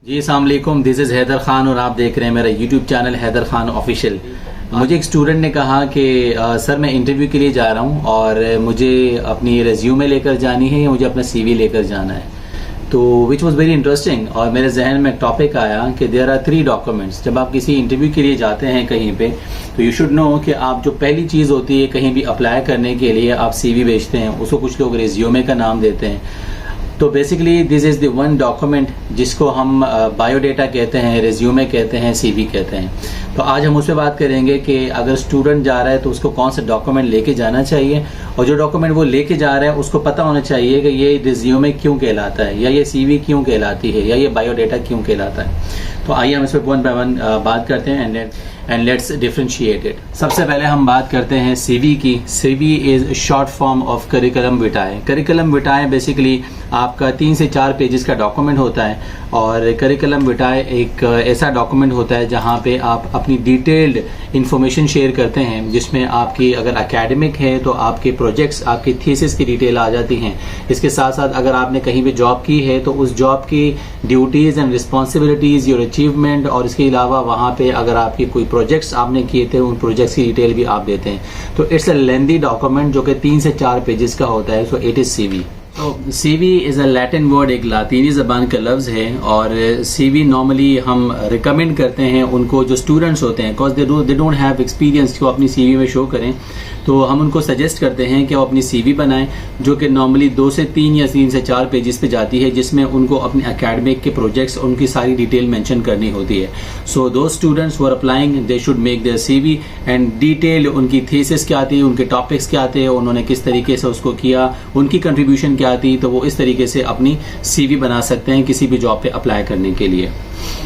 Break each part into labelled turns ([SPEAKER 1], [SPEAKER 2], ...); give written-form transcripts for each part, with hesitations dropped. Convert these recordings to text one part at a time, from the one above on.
[SPEAKER 1] जी अस्सलाम वालेकुम, this is Haider Khan और आप देख रहे हैं मेरा YouTube channel Haider Khan official. मुझे एक स्टूडेंट ने कहा कि सर मैं इंटरव्यू के लिए जा रहा हूँ और मुझे अपनी रेज्यूमे लेकर जानी है या मुझे अपना सीवी लेकर जाना है, तो विच वॉज वेरी इंटरेस्टिंग। और मेरे जहन में एक टॉपिक आया कि देयर आर 3 डॉक्यूमेंट्स। जब आप किसी इंटरव्यू के लिए जाते हैं कहीं पे, तो यू शुड नो कि आप जो पहली चीज़ होती है कहीं भी अप्लाई करने के लिए आप सीवी भेजते हैं, उसको कुछ लोग रेज्यूमे का नाम देते हैं। तो basically this is the one document जिसको हम बायोडेटा कहते हैं, रेज्यूमे कहते हैं, सीवी कहते हैं। तो आज हम उस पर बात करेंगे कि अगर स्टूडेंट जा रहा है तो उसको कौन सा डॉक्यूमेंट लेके जाना चाहिए, और जो डॉक्यूमेंट वो लेके जा रहा है उसको पता होना चाहिए कि ये रेज्यूमे क्यों कहलाता है, या ये सीवी क्यों कहलाती है, या ये बायोडेटा क्यों कहलाता है। तो आइए हम इस पर वन बाय वन बात करते हैं एंड लेट्स डिफरेंशिएट इट। सबसे पहले हम बात करते हैं सीवी की। CV is short form of curriculum vitae. Curriculum vitae basically आपका 3 से 4 पेजेस का डॉक्यूमेंट होता है, और करिकुलम विटाए एक ऐसा डॉक्यूमेंट होता है जहां पे आप अपनी डिटेल्ड इंफॉर्मेशन शेयर करते हैं, जिसमें आपकी अगर एकेडमिक है तो आपके प्रोजेक्ट्स, आपकी थीसिस की डिटेल आ जाती हैं। इसके साथ साथ अगर आपने कहीं भी जॉब की है तो उस जॉब की duties and responsibilities, your achievement, और इसके अलावा वहाँ पे अगर आपकी कोई प्रोजेक्ट्स आपने किए थे उन प्रोजेक्ट्स की डिटेल भी आप देते हैं। तो इट्स अ लेंथी डॉक्यूमेंट जो कि 3 से 4 पेजेस का होता है। So it is CV. तो CV is a Latin word, एक लातीनी ज़बान का लफ्ज़ है, और सीवी नॉर्मली हम रिकमेंड करते हैं उनको जो स्टूडेंट्स होते हैं, because they don't have experience को अपनी सीवी में शो करें। तो हम उनको सजेस्ट करते हैं कि वो अपनी सीवी बनाएं जो कि नॉर्मली 2 से 3 या 3 से 4 पेजेस पे जाती है, जिसमें उनको अपने एकेडमिक के प्रोजेक्ट्स, उनकी सारी डिटेल मेंशन करनी होती है। So those students who are applying they should make their CV and detail, उनकी थीसिस क्या थी, उनके टॉपिक्स क्या थे, उन्होंने किस तरीके से उसको किया, उनकी कंट्रीब्यूशन क्या थी, तो वो इस तरीके से अपनी सीवी बना सकते हैं किसी भी जॉब पे अप्लाई करने के लिए।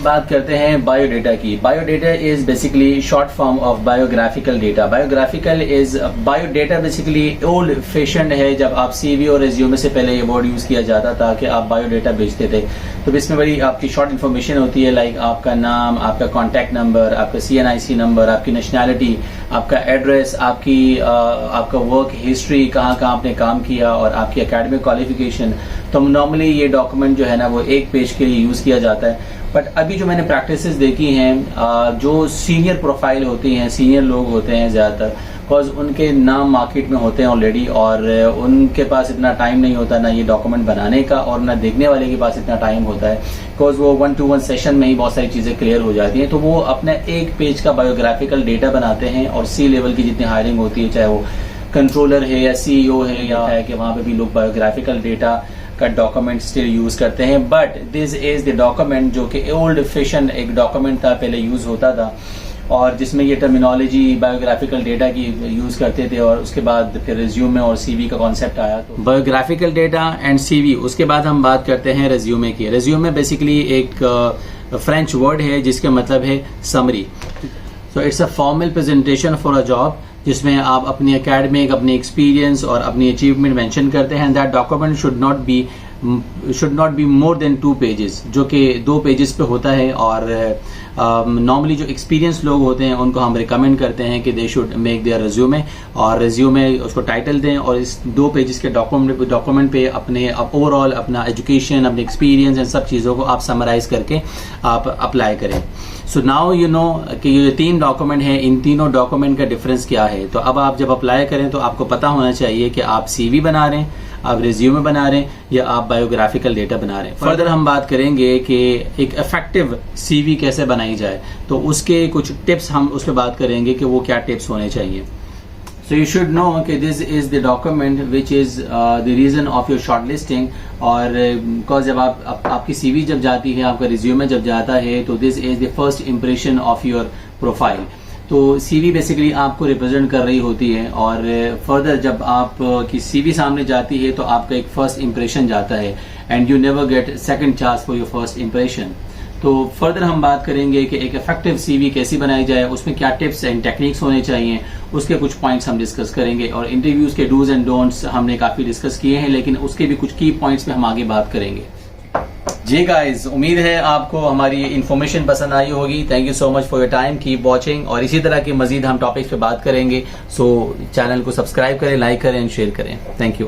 [SPEAKER 1] बात करते हैं बायोडेटा की। Biodata is basically short form of biographical data. Biographical is biodata basically old fashion है। जब आप सीवी और रेज्यूमे से पहले ये वर्ड यूज किया जाता था कि आप बायोडेटा भेजते थे, तो इसमें बड़ी आपकी शॉर्ट इन्फॉर्मेशन होती है, लाइक आपका नाम, आपका कॉन्टैक्ट नंबर, आपका CNIC नंबर, आपकी नेशनैलिटी, आपका एड्रेस, आपका वर्क हिस्ट्री, कहाँ कहाँ आपने काम किया, और आपकी एकेडमिक क्वालिफिकेशन। तो नॉर्मली ये डॉक्यूमेंट जो है ना वो 1 पेज के लिए यूज किया जाता है। बट अभी जो मैंने प्रैक्टिसेस देखी हैं, जो सीनियर प्रोफाइल होती हैं, सीनियर लोग होते हैं ज़्यादातर, बिकॉज उनके नाम मार्केट में होते हैं ऑलरेडी, और उनके पास इतना टाइम नहीं होता ना ये डॉक्यूमेंट बनाने का, और ना देखने वाले के पास इतना टाइम होता है, बिकॉज वो 1-to-1 सेशन में ही बहुत सारी चीज़ें क्लियर हो जाती हैं। तो वो अपना 1 पेज का बायोग्राफिकल डेटा बनाते हैं, और C लेवल की जितनी हायरिंग होती है, चाहे वो कंट्रोलर है या CEO है, या है कि वहाँ पे भी लोग बायोग्राफिकल डेटा का डॉक्यूमेंट स्टिल यूज करते हैं। But this is the document जो कि ओल्ड फैशन एक डॉक्यूमेंट था, पहले यूज होता था, और जिसमें ये टर्मिनोलॉजी बायोग्राफिकल डेटा की यूज करते थे, और उसके बाद फिर रिज्यूमे और सीवी का कॉन्सेप्ट आया। तो बायोग्राफिकल डेटा एंड सीवी। उसके बाद हम बात करते हैं रिज्यूमे की। रिज्यूमे बेसिकली एक फ्रेंच वर्ड है जिसका मतलब है summary. So it's a formal presentation for a job, जिसमें आप अपनी एकेडमिक, अपनी एक्सपीरियंस और अपनी अचीवमेंट मेंशन करते हैं। That document should not be more than 2 pages, जो कि 2 पेजेस पे होता है। और नॉर्मली जो एक्सपीरियंस लोग होते हैं उनको हम रिकमेंड करते हैं कि दे शुड मेक देयर रिज्यूमे, और रिज्यूमे उसको टाइटल दें, और इस 2 पेजेस के डॉक्यूमेंट पे अपने ओवरऑल अपना एजुकेशन, अपने एक्सपीरियंस, इन सब चीज़ों को आप समराइज करके आप अप्लाई करें। सो नाउ यू नो कि ये 3 डॉक्यूमेंट है, इन तीनों डॉक्यूमेंट का डिफरेंस क्या है। तो अब आप जब अप्लाई करें तो आपको पता होना चाहिए कि आप सीवी बना रहे हैं, आप रिज्यूमे बना रहे हैं, या आप बायोग्राफिकल डेटा बना रहे हैं। फर्दर हम बात करेंगे कि एक इफेक्टिव सीवी कैसे बनाई जाए, तो उसके कुछ टिप्स हम उस पर बात करेंगे कि वो क्या टिप्स होने चाहिए। So you should know कि this is the document which is the reason of your shortlisting, और because जब आपकी CV जब जाती है, आपका रिज्यूमे जब जाता है, तो this is the first impression of your profile। तो CV बेसिकली आपको रिप्रेजेंट कर रही होती है, और फर्दर जब आप की CV सामने जाती है तो आपका एक फर्स्ट इम्प्रेशन जाता है, and you never get second chance for your first impression. तो फर्दर हम बात करेंगे कि एक इफेक्टिव सीवी कैसी बनाई जाए, उसमें क्या टिप्स एंड टेक्निक्स होने चाहिए, उसके कुछ पॉइंट्स हम डिस्कस करेंगे, और इंटरव्यूज के डूज एंड डोंट्स हमने काफ़ी डिस्कस किए हैं, लेकिन उसके भी कुछ की पॉइंट्स पे हम आगे बात करेंगे। जी गाइज, उम्मीद है आपको हमारी इन्फॉर्मेशन पसंद आई होगी। Thank you so much for your time, keep watching, और इसी तरह के मजीद हम टॉपिक्स पे बात करेंगे। सो चैनल को सब्सक्राइब करें, लाइक करें एंड शेयर करें। Thank you.